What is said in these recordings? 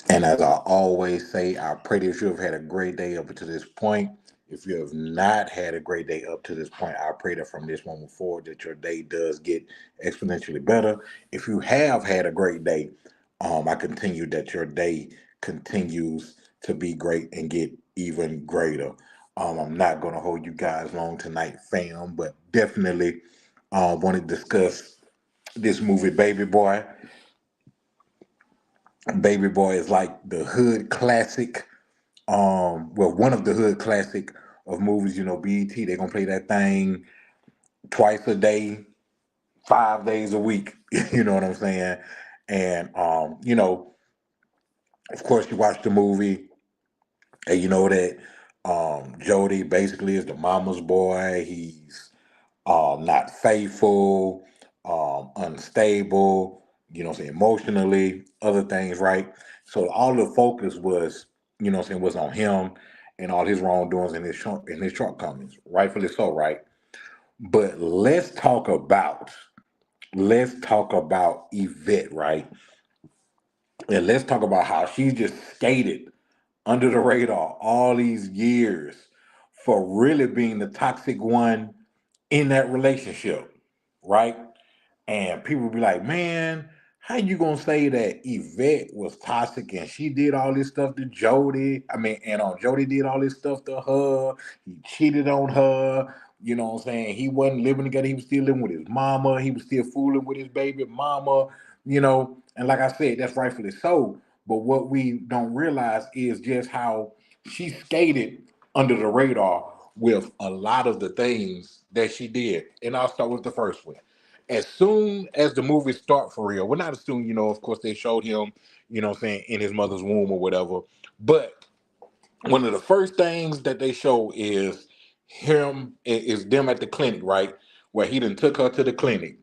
And as I always say, I pray that you have had a great day up to this point. If you have not had a great day up to this point, I pray that from this moment forward that your day does get exponentially better. If you have had a great day, I continue that your day continues to be great and get even greater. I'm not going to hold you guys long tonight, fam, but definitely want to discuss this movie, Baby Boy. Baby Boy is like the hood classic. Well, one of the hood classic of movies. BET, they're gonna play that thing twice a day, 5 days a week. You know what I'm saying? And of course, you watch the movie and you know that Jody basically is the mama's boy. He's not faithful, unstable, emotionally, other things, right? So all the focus was, was on him and all his wrongdoings and his shortcomings, rightfully so, right? But let's talk about Yvette, right? And let's talk about how she just skated under the radar all these years for really being the toxic one in that relationship, right? And people be like, man, how you gonna say that Yvette was toxic and she did all this stuff to Jody? I mean, and Jody did all this stuff to her. He cheated on her. You know what I'm saying? He wasn't living together. He was still living with his mama. He was still fooling with his baby mama. And like I said, that's rightfully so. But what we don't realize is just how she skated under the radar with a lot of the things that she did. And I'll start with the first one. As soon as the movie start for real, well, not as soon, of course they showed him, in his mother's womb or whatever. But one of the first things that they show is them at the clinic, right? Where he done took her to the clinic.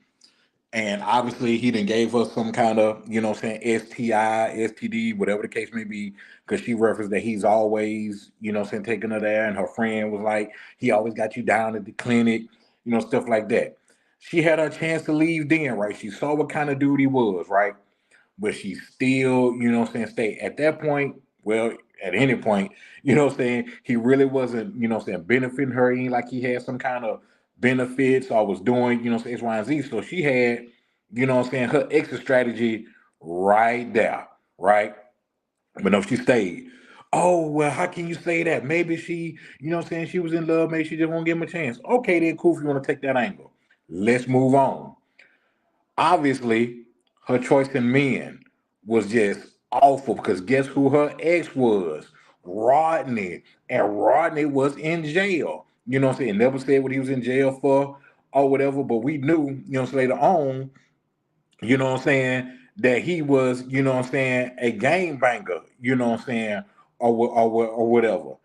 And obviously he done gave her some kind of, STI, STD, whatever the case may be, because she referenced that he's always, taking her there. And her friend was like, he always got you down at the clinic, stuff like that. She had her chance to leave then, right? She saw what kind of dude he was, right? But she still, stay at that point. Well, at any point, he really wasn't, benefiting her. He ain't like he had some kind of benefits or was doing, X, Y, and Z. So she had, her exit strategy right there, right? But no, she stayed. Oh, well, how can you say that? Maybe she, she was in love. Maybe she just won't give him a chance. Okay, then cool if you want to take that angle. Let's move on. Obviously, her choice in men was just awful because guess who her ex was? Rodney. And Rodney was in jail. You know what I'm saying? Never said what he was in jail for or whatever, but we knew, later on, that he was, a game banger, or whatever.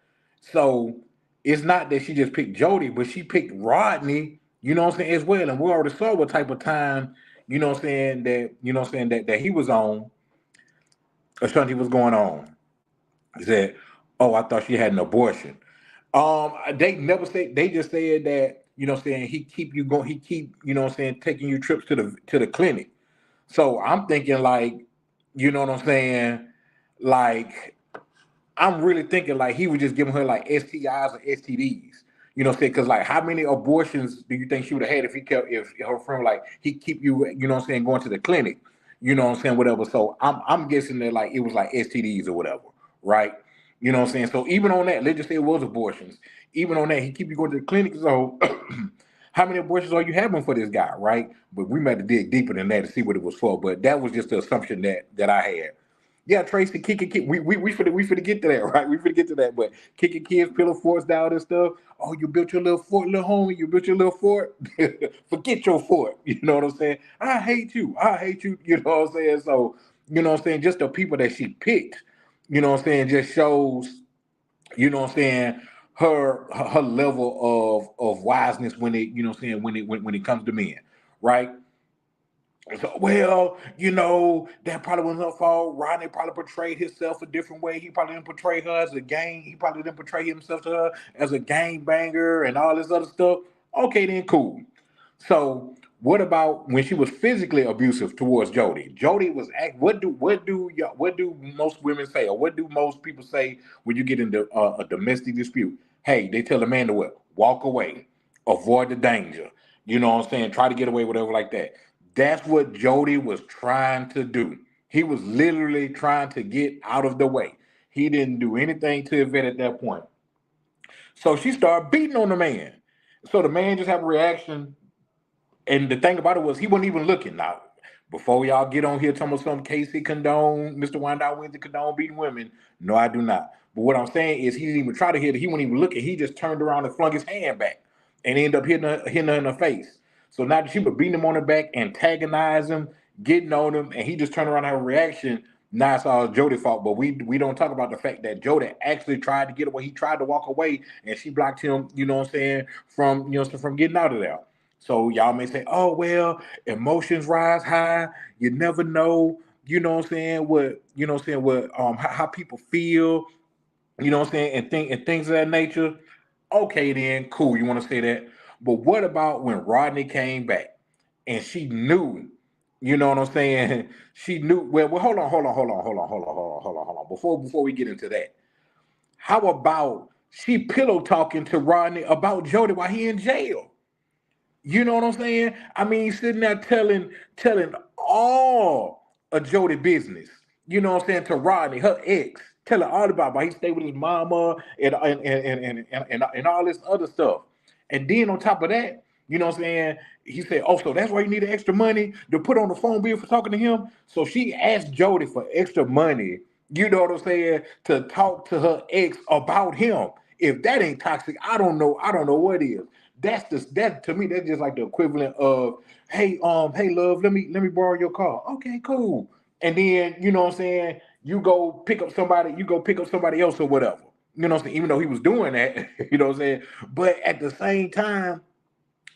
So it's not that she just picked Jody, but she picked Rodney, as well. And we already saw what type of time, that he was on, or something was going on. He said, oh, I thought she had an abortion. They never said, they just said that, he keep, taking you trips to the clinic. So I'm thinking like, you know what I'm saying? Like, I'm really thinking like he was just giving her like STIs or STDs. You know what I'm saying? Because like, how many abortions do you think she would have had if her friend like he keep you, going to the clinic? You know what I'm saying? Whatever. So I'm guessing that like it was like STDs or whatever, right? You know what I'm saying? So even on that, let's just say it was abortions. Even on that, he keep you going to the clinic. So how many abortions are you having for this guy, right? But we might have dig deeper than that to see what it was for. But that was just the assumption that I had. Yeah, Tracy, kicking kid. We finna get to that, right? We finna get to that. But kicking kids, pillow forts down and stuff. Oh, you built your little fort, little homie. You built your little fort. Forget your fort. You know what I'm saying? I hate you. I hate you. You know what I'm saying? So, just the people that she picked, just shows, her level of wiseness when it, when it comes to men, right? So, well, that probably wasn't her fault. Rodney probably portrayed himself a different way. He probably didn't portray her as a gang. He probably didn't portray himself to her as a gang banger and all this other stuff. Okay, then cool. So What about when she was physically abusive towards Jody? Jody was act. What do most women say, or what do most people say when you get into a domestic dispute? Hey, they tell the man to what? Walk away, avoid the danger. You know what I'm saying? Try to get away, whatever, like that. That's what Jody was trying to do. He was literally trying to get out of the way. He didn't do anything to Yvette at that point. So she started beating on the man. So the man just had a reaction, and the thing about it was he wasn't even looking. Now, before y'all get on here talking about some Casey condone, Mr. Wyandotte Windsor condone beating women, no, I do not. But what I'm saying is he didn't even try to hit her. He wasn't even looking. He just turned around and flung his hand back and ended up hitting her in the face. So now that she was beating him on the back, antagonizing him, getting on him, and he just turned around and had a reaction. Now it's all Jody's fault, but we don't talk about the fact that Jody actually tried to get away. He tried to walk away, and she blocked him. You know what I'm saying, from getting out of there. So y'all may say, "Oh well, emotions rise high. You never know." You know what I'm saying? What you know what I'm saying? What how people feel. You know what I'm saying? And things of that nature. Okay, then cool. You want to say that, but what about when Rodney came back and she knew? You know what I'm saying? She knew. Well, hold on. Before we get into that, how about she pillow talking to Rodney about Jody while he in jail? You know what I'm saying? I mean, sitting there telling all of Jody business. You know what I'm saying, to Rodney, her ex, telling all about why he stayed with his mama and all this other stuff. And then on top of that, you know what I'm saying, he said, "Oh, so that's why you need extra money to put on the phone bill for talking to him." So she asked Jody for extra money, you know what I'm saying, to talk to her ex about him. If that ain't toxic, I don't know what is. That to me, that's just like the equivalent of, hey love, let me borrow your car. Okay, cool. And then, you know what I'm saying, you go pick up somebody else or whatever. You know what I'm saying? Even though he was doing that, you know what I'm saying? But at the same time,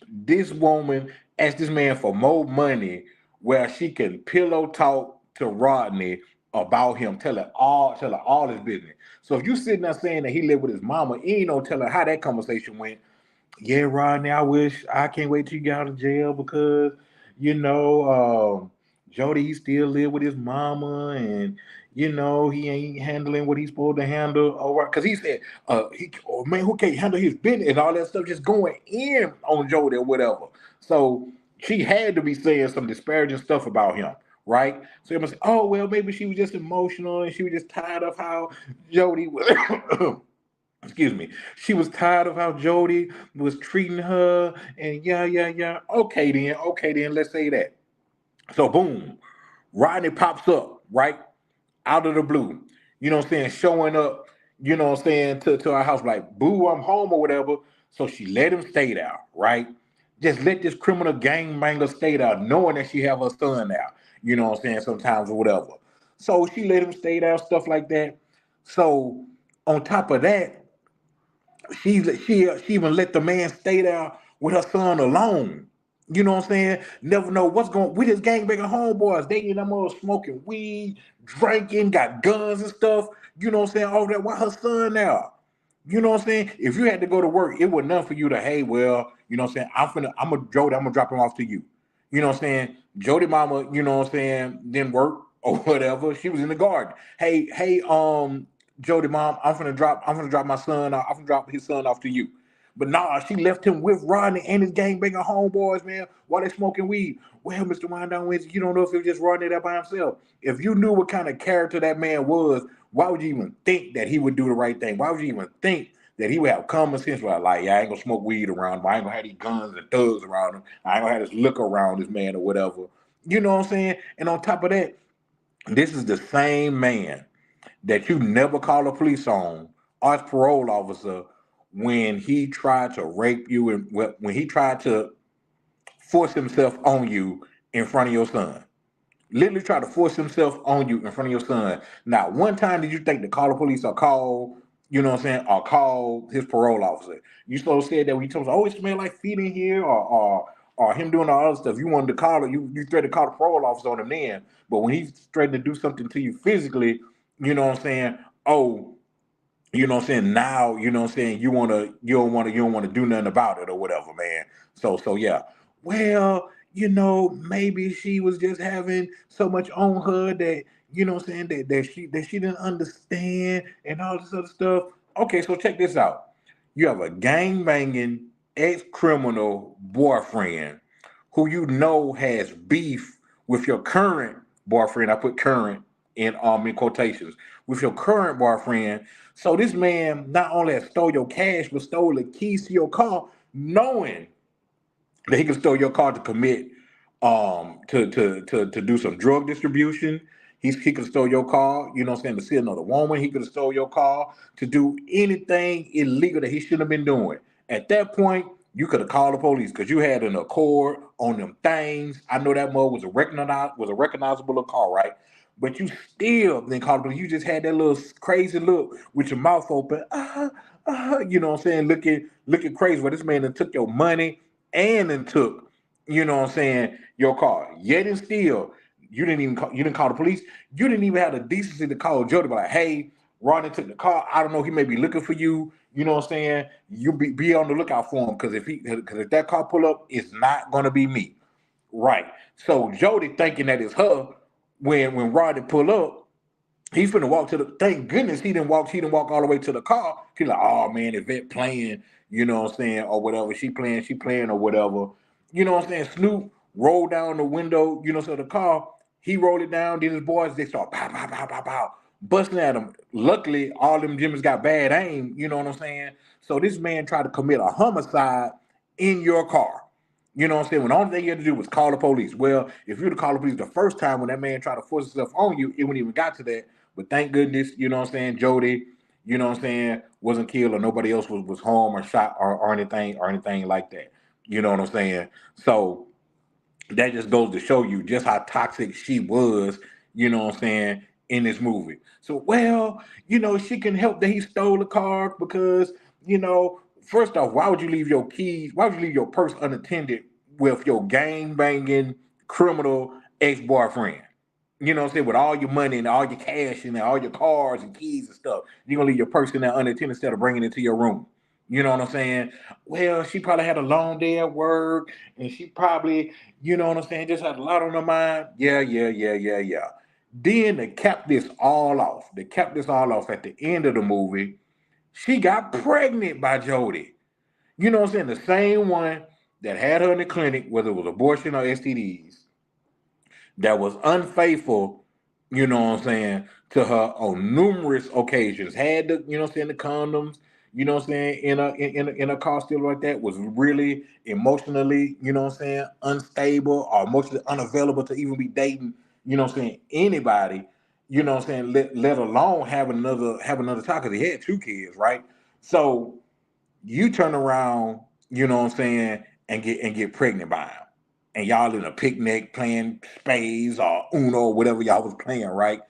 this woman asked this man for more money where she can pillow talk to Rodney about him, tell her all his business. So if you sitting there saying that he lived with his mama, you ain't no tell her how that conversation went. Yeah, Rodney, I can't wait till you get out of jail because, Jody, he still live with his mama and, he ain't handling what he's supposed to handle. All right. Because he said, man, who can't handle his business and all that stuff just going in on Jody or whatever. So she had to be saying some disparaging stuff about him. Right. So you must say, oh, well, maybe she was just emotional and she was just tired of how Jody was. Excuse me. She was tired of how Jody was treating her, and yeah. Okay, then, let's say that. So boom, Rodney pops up, right? Out of the blue. You know what I'm saying? Showing up, you know what I'm saying, to our house, like, boo, I'm home or whatever. So she let him stay there, right? Just let this criminal gangbanger stay there, knowing that she have her son there, you know what I'm saying, sometimes or whatever. So she let him stay there, stuff like that. So on top of that, she even let the man stay there with her son alone. You know what I'm saying? Never know what's going with his gangbanger homeboys. They in them all smoking weed, drinking, got guns and stuff. You know what I'm saying? All that. Why her son now? You know what I'm saying? If you had to go to work, it was nothing for you to, hey, well, you know what I'm saying? Jody, I'm gonna drop him off to you. You know what I'm saying? Jody mama, you know what I'm saying, didn't work or whatever. She was in the garden. Hey, Jody mom, I'm gonna drop my son off, I'm gonna drop his son off to you. But nah, she left him with Rodney and his gangbanger homeboys, man, while they smoking weed. Well, Mr. Wyandotte Windsor, you don't know if it was just Rodney there by himself. If you knew what kind of character that man was, why would you even think that he would do the right thing? Why would you even think that he would have common sense? Like, yeah, I ain't gonna smoke weed around him. I ain't gonna have these guns and thugs around him. I ain't gonna have this look around this man or whatever. You know what I'm saying? And on top of that, this is the same man that you never call the police on, as parole officer, when he tried to rape you and when he tried to force himself on you in front of your son. Literally try to force himself on you in front of your son. Now, one time did you think to call the police or call, you know what I'm saying, or call his parole officer? You supposed to say that when you told us, oh, it smell like feet in here, or him doing all other stuff. You wanted to call it, you threatened to call the parole officer on him then. But when he's threatening to do something to you physically, you know what I'm saying, oh, you know what I'm saying, now, you know what I'm saying, you don't wanna do nothing about it or whatever, man. So yeah. Well, maybe she was just having so much on her that, what I'm saying, that she didn't understand and all this other stuff. Okay, so check this out. You have a gang banging ex criminal boyfriend who has beef with your current boyfriend. I put current in quotations, with your current boyfriend. So this man not only has stole your cash, but stole the keys to your car, knowing that he can steal your car to commit to do some drug distribution. He could steal your car, to see another woman. He could have stole your car to do anything illegal that he shouldn't have been doing. At that point, you could have called the police because you had an accord on them things. I know that mug was a recognizable car, right? But you still didn't call the police. You just had that little crazy look with your mouth open, looking crazy. But this man that took your money and then took, your car. Yet and still, you didn't call the police. You didn't even have the decency to call Jody, but like, hey, Ronnie took the car. I don't know, he may be looking for you. You know what I'm saying? You be on the lookout for him, because if that car pull up, it's not gonna be me. Right. So Jody thinking that it's her when Roddy pull up, he's finna walk to the. Thank goodness he didn't walk. He didn't walk all the way to the car. He's like, oh man, Yvette playing, what I'm saying, or whatever. She playing or whatever. You know what I'm saying? Snoop rolled down the window. So the car, he rolled it down. Then his boys, they start pow pow pow pow pow busting at him. Luckily, all them Jimmys got bad aim. You know what I'm saying? So this man tried to commit a homicide in your car. You know what I'm saying? When the only thing you had to do was call the police. Well, if you'd have called the police the first time when that man tried to force himself on you, it wouldn't even got to that. But thank goodness, Jody, wasn't killed, or nobody else was harmed or shot or anything like that. You know what I'm saying? So that just goes to show you just how toxic she was, in this movie. So, well, she can help that he stole the car because, first off, why would you leave your keys? Why would you leave your purse unattended with your gang banging criminal ex boyfriend? You know what I'm saying? With all your money and all your cash and all your cars and keys and stuff. You're going to leave your purse in there unattended instead of bringing it to your room. You know what I'm saying? Well, she probably had a long day at work and she probably, just had a lot on her mind. Yeah, yeah, yeah, yeah, yeah. Then to cap this all off, at the end of the movie, she got pregnant by Jody. You know what I'm saying? The same one that had her in the clinic, whether it was abortion or STDs, that was unfaithful, to her on numerous occasions. Had the, the condoms, in a car still like that, was really emotionally, unstable or emotionally unavailable to even be dating, anybody, let alone have another child, because he had two kids, right? So you turn around, and get pregnant by him. And y'all in a picnic playing spades or Uno or whatever y'all was playing, right?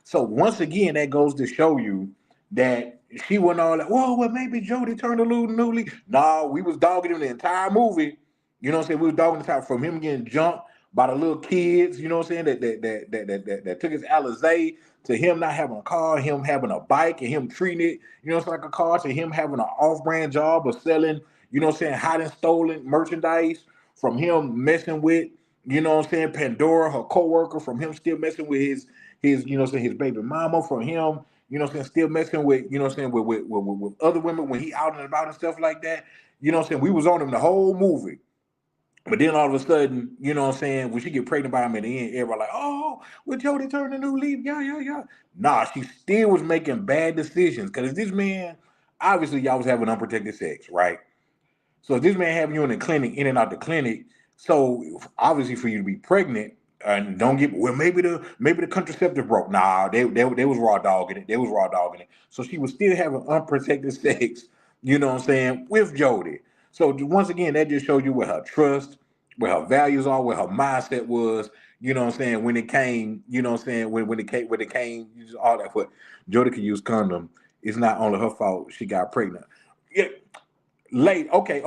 So once again, that goes to show you that she wasn't all like, whoa, well, maybe Jody turned a little newly. No, we was dogging him the entire movie. You know what I'm saying? We was dogging the time from him getting jumped by the little kids, you know what I'm saying, that took his Alizé, to him not having a car, him having a bike, and him treating it, it's like a car, to him having an off-brand job of selling, hot and stolen merchandise, from him messing with, Pandora, her co-worker, from him still messing with his his baby mama, from him, still messing with, with other women when he out and about and stuff like that. We was on him the whole movie. But then all of a sudden, when she get pregnant by him at the end, everybody like, oh, well, Jody turned a new leaf. Yeah, yeah, yeah. Nah, she still was making bad decisions. Because this man, obviously, y'all was having unprotected sex, right? So if this man having you in the clinic, in and out the clinic, so obviously for you to be pregnant, and don't get, well, maybe the contraceptive broke. Nah, they was raw dogging it. They was raw dogging it. So she was still having unprotected sex, with Jody. So once again, that just showed you where her trust, where her values are, where her mindset was, when it came, when it came, all that. But Jody could use condom. It's not only her fault she got pregnant. Yeah, late. Okay.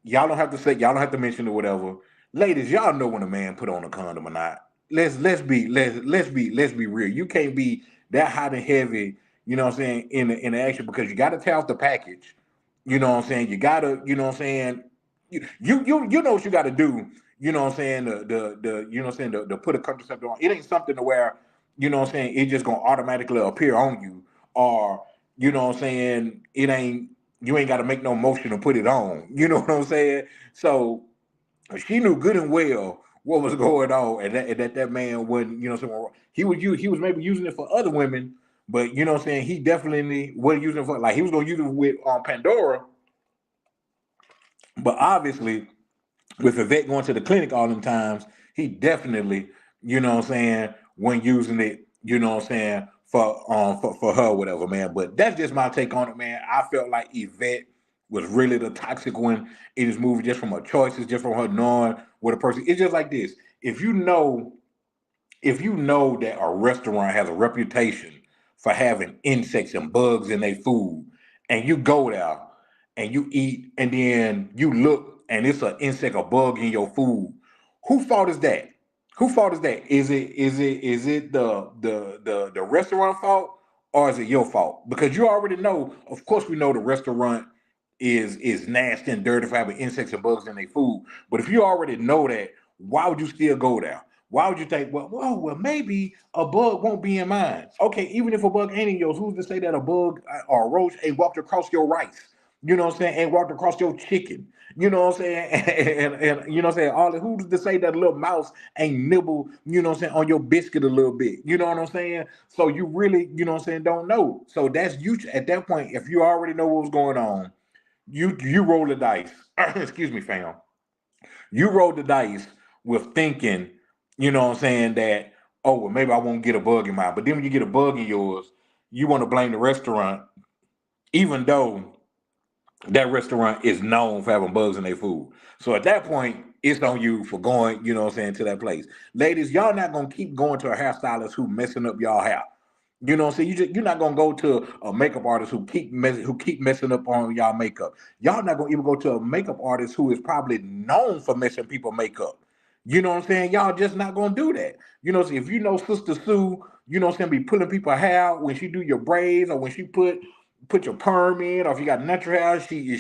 Y'all don't have to mention it, whatever. Ladies, y'all know when a man put on a condom or not. Let's be real. You can't be that hot and heavy, in the action, because you gotta tell off the package. You know what I'm saying? You gotta, you know what I'm saying? You know what you gotta do. you know what I'm saying, you know what I'm saying, the put a contraceptive on. It ain't something to where, you know what I'm saying, it just gonna automatically appear on you, or you know what I'm saying, it ain't, you ain't got to make no motion to put it on. You know what I'm saying? So she knew good and well what was going on, and that man wasn't, you know, what I'm saying, he was maybe using it for other women, but you know what I'm saying, he definitely wasn't using it for, like, he was gonna use it with Pandora, but obviously with Yvette going to the clinic all them times, he definitely, you know what I'm saying, when using it, you know what I'm saying, for her, whatever, man. But that's just my take on it, man. I felt like Yvette was really the toxic one in this movie, just from her choices, just from her knowing what a person. It's just like this. If you know if you know that a restaurant has a reputation for having insects and bugs in their food, and you go there and you eat, and then you look and it's an insect or bug in your food, who fault is that? Who fault is that? Is it the restaurant fault, or is it your fault? Because you already know. Of course, we know the restaurant is nasty and dirty for having insects and bugs in their food. But if you already know that, why would you still go there? Why would you think, well, maybe a bug won't be in mine? Okay, even if a bug ain't in yours, who's to say that a bug or a roach ain't walked across your rice? You know what I'm saying? Ain't walked across your chicken. You know what I'm saying? And you know what I'm saying? Who's to say that a little mouse ain't nibble, you know what I'm saying, on your biscuit a little bit? You know what I'm saying? So you really, you know what I'm saying, don't know. So that's you at that point. If you already know what was going on, you roll the dice. Excuse me, fam. You roll the dice with thinking, you know what I'm saying, that, oh, well, maybe I won't get a bug in mine. But then when you get a bug in yours, you want to blame the restaurant, even though that restaurant is known for having bugs in their food. So at that point, it's on you for going, you know what I'm saying, to that place. Ladies, y'all not gonna keep going to a hairstylist who messing up y'all hair. You know what I'm saying? You're not gonna go to a makeup artist who keep messing up on y'all makeup. Y'all not gonna even go to a makeup artist who is probably known for messing people makeup. You know what I'm saying? Y'all just not gonna do that. You know, so if you know Sister Sue, you know what I'm saying, be pulling people hair when she do your braids, or when she put your perm in, or if you got natural hair, she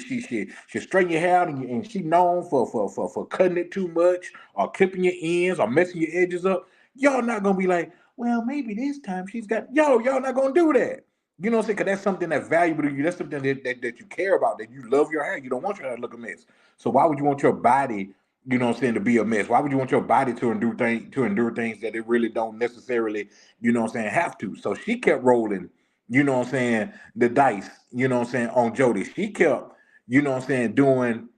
straighten your hair, and she known for cutting it too much, or clipping your ends, or messing your edges up. Y'all not gonna be like, well, maybe this time she's got, y'all not gonna do that. You know what I'm saying? Because that's something that's valuable to you. That's something that you care about, that you love your hair. You don't want your hair to look a mess. So why would you want your body, you know what I'm saying, to be a mess? Why would you want your body to endure things that it really don't necessarily, you know what I'm saying, have to? So she kept rolling, you know what I'm saying, the dice, you know what I'm saying, on Jody. She kept, you know what I'm saying, doing,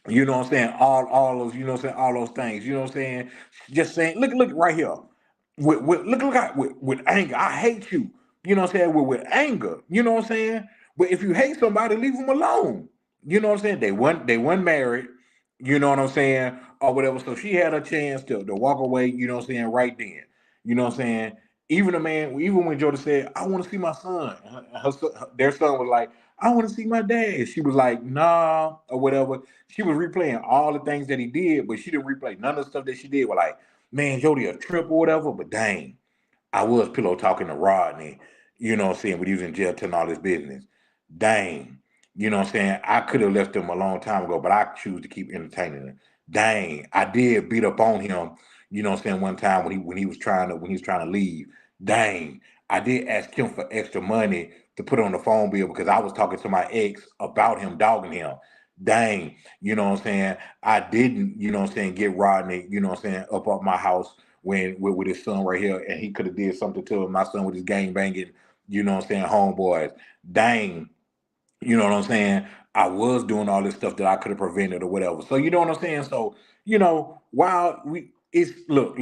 you know what I'm saying, all those, you know what I'm saying, all those things, you know what I'm saying, just saying, look right here, with anger, I hate you, you know what I'm saying, with anger, you know what I'm saying. But if you hate somebody, leave them alone. You know what I'm saying. They weren't married, you know what I'm saying, or whatever. So she had a chance to walk away, you know what I'm saying, right then. You know what I'm saying. Even when Jody said, I want to see my son, their son was like, I want to see my dad. She was like, nah, or whatever. She was replaying all the things that he did, but she didn't replay none of the stuff that she did. Were like, man, Jody a trip or whatever. But dang, I was pillow talking to Rodney, you know what I'm saying, when he was in jail telling all his business. Dang, you know what I'm saying? I could have left him a long time ago, but I choose to keep entertaining him. Dang, I did beat up on him, you know what I'm saying, one time when he was trying to leave. Dang, I did ask him for extra money to put on the phone bill because I was talking to my ex about him dogging him. Dang, you know what I'm saying? I didn't, you know what I'm saying, get Rodney, you know what I'm saying, up my house when with his son right here, and he could have did something to my son with his gang banging, you know what I'm saying, homeboys. Dang, you know what I'm saying? I was doing all this stuff that I could have prevented or whatever. So you know what I'm saying? So, while it's look.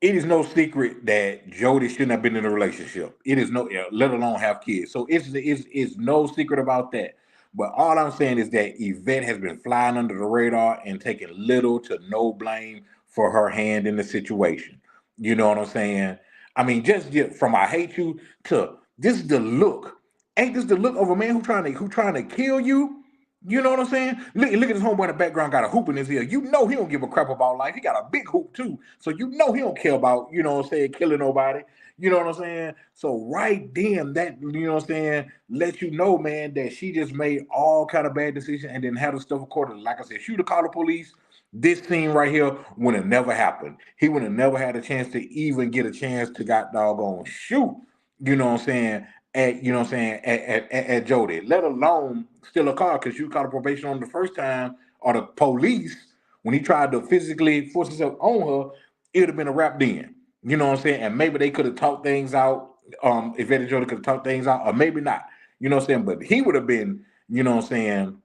It is no secret that Jody shouldn't have been in a relationship. It is no, let alone have kids. So it's no secret about that. But all I'm saying is that Yvette has been flying under the radar and taking little to no blame for her hand in the situation. You know what I'm saying? I mean, just from I hate you to this is the look. Ain't this the look of a man who trying to kill you? You know what I'm saying? Look at this homeboy in the background, got a hoop in his ear. You know he don't give a crap about life. He got a big hoop too. So you know he don't care about, you know what I'm saying, killing nobody. You know what I'm saying? So right then, that, you know what I'm saying, let you know, man, that she just made all kind of bad decisions and then handle stuff accordingly. Like I said, she would have called the police. This scene right here would have never happened. He would have never had a chance to even get a chance to got doggone shoot, you know what I'm saying, at you know what I'm saying, at Jody, let alone steal a car because you caught a probation on the first time or the police when he tried to physically force himself on her, it would have been a wrap then. You know what I'm saying? And maybe they could have talked things out. If Eddie Jody could have talked things out, or maybe not. You know what I'm saying? But he would have been, you know what I'm saying,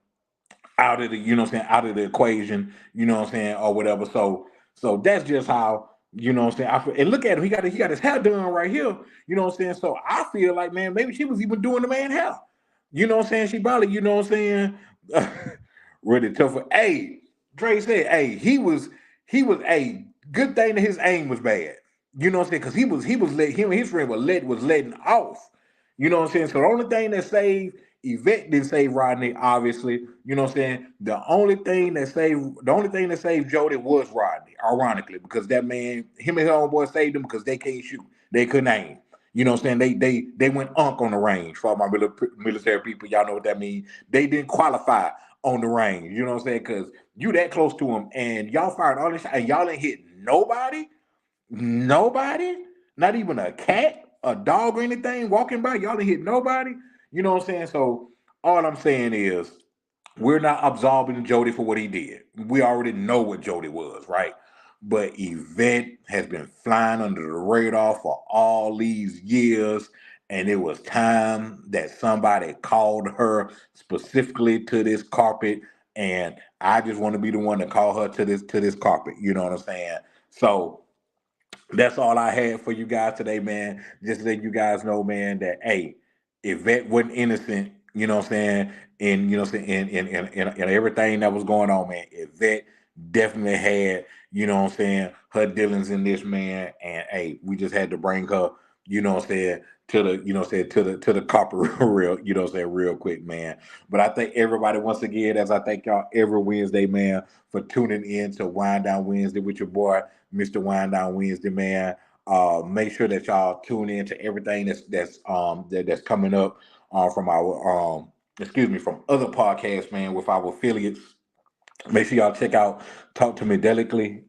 out of the, you know what I'm saying, out of the equation, you know what I'm saying, or whatever. So that's just how, you know what I'm saying. And look at him, he got his hair done right here, you know what I'm saying. So I feel like, man, maybe she was even doing the man hair. You know what I'm saying? She probably, you know what I'm saying, really tough. Hey, Dre said, hey, he was a good thing that his aim was bad. You know what I'm saying? Because he was let him and his friend was letting off. You know what I'm saying? So the only thing that saved Yvette didn't save Rodney, obviously. You know what I'm saying? The only thing that saved Jody was Rodney, ironically, because that man, him and his own boy saved him because they can't shoot. They couldn't aim. You know what I'm saying? They went on the range. For my military people, y'all know what that means. They didn't qualify on the range. You know what I'm saying? Because you that close to him and y'all fired all this shot and y'all ain't hit nobody. Nobody, not even a cat, a dog, or anything walking by. Y'all ain't hit nobody. You know what I'm saying? So all I'm saying is we're not absolving Jody for what he did. We already know what Jody was, right? But Yvette has been flying under the radar for all these years, and it was time that somebody called her specifically to this carpet. And I just want to be the one to call her to this carpet. You know what I'm saying? So that's all I had for you guys today, man. Just to let you guys know, man, that hey, Yvette wasn't innocent, you know what I'm saying, and you know what I'm saying, in everything that was going on, man. Yvette definitely had, you know what I'm saying, her dealings in this, man. And hey, we just had to bring her, you know what I'm saying, to the, you know what I'm saying, to the copper real, you know what I'm saying, real quick, man. But I thank everybody once again, as I thank y'all every Wednesday, man, for tuning in to Wind Down Wednesday with your boy, Mr. Wind Down Wednesday, man. Make sure that y'all tune in to everything that's coming up from our from other podcasts, man, with our affiliates. Make sure y'all check out Talk to Me Delicately.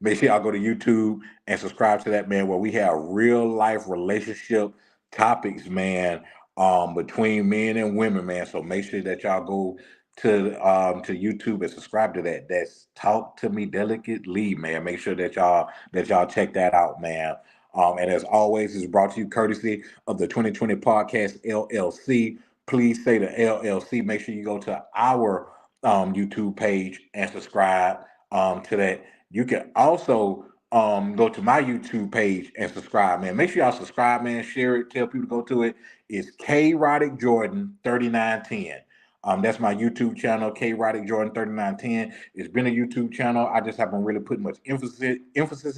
Make sure y'all go to YouTube and subscribe to that, man, where we have real life relationship topics, man, between men and women, man. So make sure that y'all go to YouTube and subscribe to that. That's Talk to Me Delicately, man. Make sure that y'all check that out, man. And as always, it's brought to you courtesy of the 2020 Podcast LLC. Please say the LLC. Make sure you go to our YouTube page and subscribe to that. You can also go to my YouTube page and subscribe, man. Make sure y'all subscribe, man. Share it. Tell people to go to it. It's K Roddick Jordan 3910. That's my YouTube channel, K Roddick Jordan 3910. It's been a YouTube channel. I just haven't really put much emphasis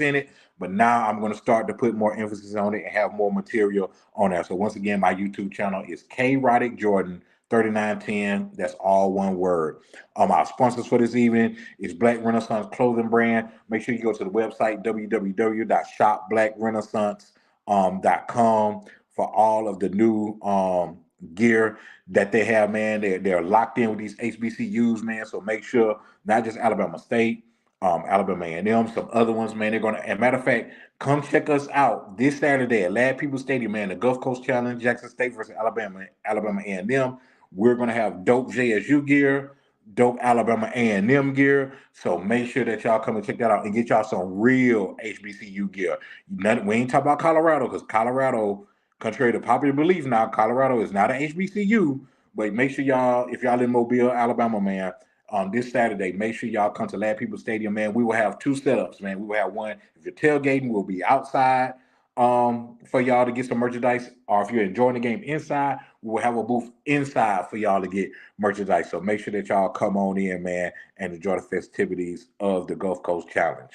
in it, but now I'm going to start to put more emphasis on it and have more material on there. So once again, my YouTube channel is K Roddick Jordan 3910. That's all one word. Our sponsors for this evening is Black Renaissance Clothing Brand. Make sure you go to the website www.shopblackrenaissance.com for all of the new gear that they have, man. They're locked in with these HBCUs, man. So make sure not just Alabama State, Alabama A&M, some other ones, man. They're gonna. And matter of fact, come check us out this Saturday at Lad People Stadium, man. The Gulf Coast Challenge, Jackson State versus Alabama A&M. We're gonna have dope JSU gear, dope Alabama A&M gear. So make sure that y'all come and check that out and get y'all some real HBCU gear. We ain't talking about Colorado because Colorado, contrary to popular belief now, Colorado is not an HBCU. But make sure y'all, if y'all in Mobile, Alabama, man, this Saturday, make sure y'all come to Lad People Stadium, man. We will have two setups, man. We will have one. If you're tailgating, we'll be outside for y'all to get some merchandise, or if you're enjoying the game inside, we will have a booth inside for y'all to get merchandise. So make sure that y'all come on in, man, and enjoy the festivities of the Gulf Coast Challenge.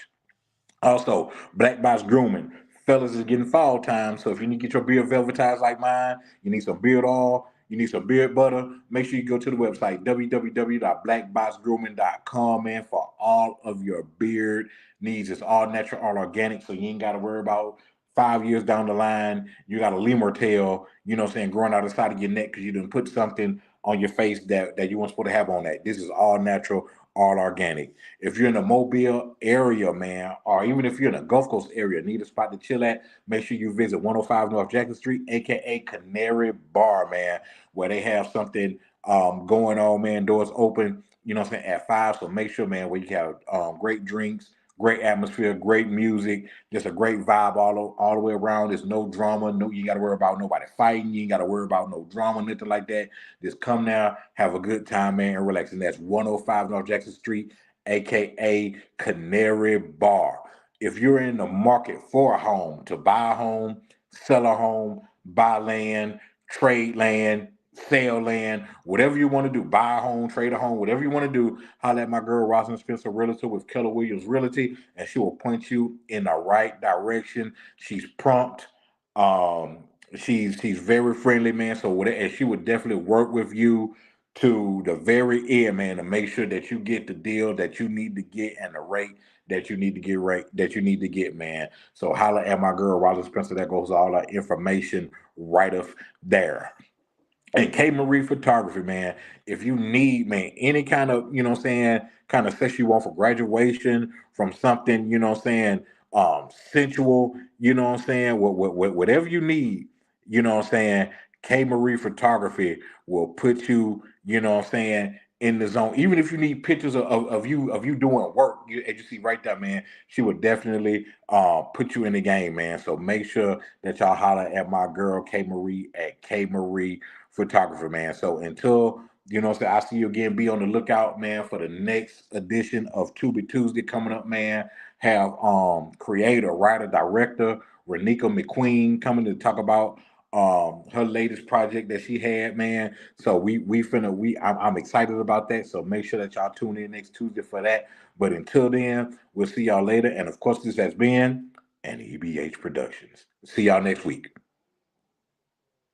Also, Black Box Grooming. Fellas is getting fall time, so if you need to get your beard velvetized like mine, you need some beard oil, you need some beard butter, make sure you go to the website, www.blackboxgrooming.com, man, for all of your beard needs. It's all natural, all organic, so you ain't got to worry about 5 years down the line, you got a lemur tail, you know what I'm saying, growing out the side of your neck because you didn't put something on your face that you weren't supposed to have on that. This is all natural, all organic. If you're in the Mobile area, man, or even if you're in the Gulf Coast area, need a spot to chill at, make sure you visit 105 North Jackson Street, aka Canary Bar, man, where they have something going on, man. Doors open, you know what I'm saying, at 5. So make sure, man, where you have great drinks, great atmosphere, great music, just a great vibe all the way around. There's no drama, no, you got to worry about nobody fighting. You ain't got to worry about no drama, nothing like that. Just come now, have a good time, man, and relax. And that's 105 North Jackson Street, aka Canary Bar. If you're in the market for a home, to buy a home, sell a home, buy land, trade land, sell land, whatever you want to do, buy a home, trade a home, whatever you want to do, holler at my girl Rosalind Spencer, realtor with Keller Williams Realty, and she will point you in the right direction. She's prompt. Um, she's very friendly, man. So whatever, and she would definitely work with you to the very end, man, to make sure that you get the deal that you need to get and the rate that you need to get man. So holler at my girl Rosalind Spencer. That goes all our information right up there. And K Marie Photography, man. If you need, man, any kind of, you know what I'm saying, kind of sex you want for graduation, from something, you know what I'm saying, sensual, you know what I'm saying, whatever you need, you know what I'm saying, K Marie Photography will put you, you know what I'm saying, in the zone. Even if you need pictures of you doing work, as you see right there, man, she would definitely put you in the game, man. So make sure that y'all holler at my girl K Marie at K Marie Photographer, man. So until, you know, I see you again, be on the lookout, man, for the next edition of Tubi Tuesday coming up, man. Have creator, writer, director Renika McQueen coming to talk about her latest project that she had, man. So I'm excited about that. So make sure that y'all tune in next Tuesday for that. But until then, we'll see y'all later. And of course, this has been an EBH Productions. See y'all next week.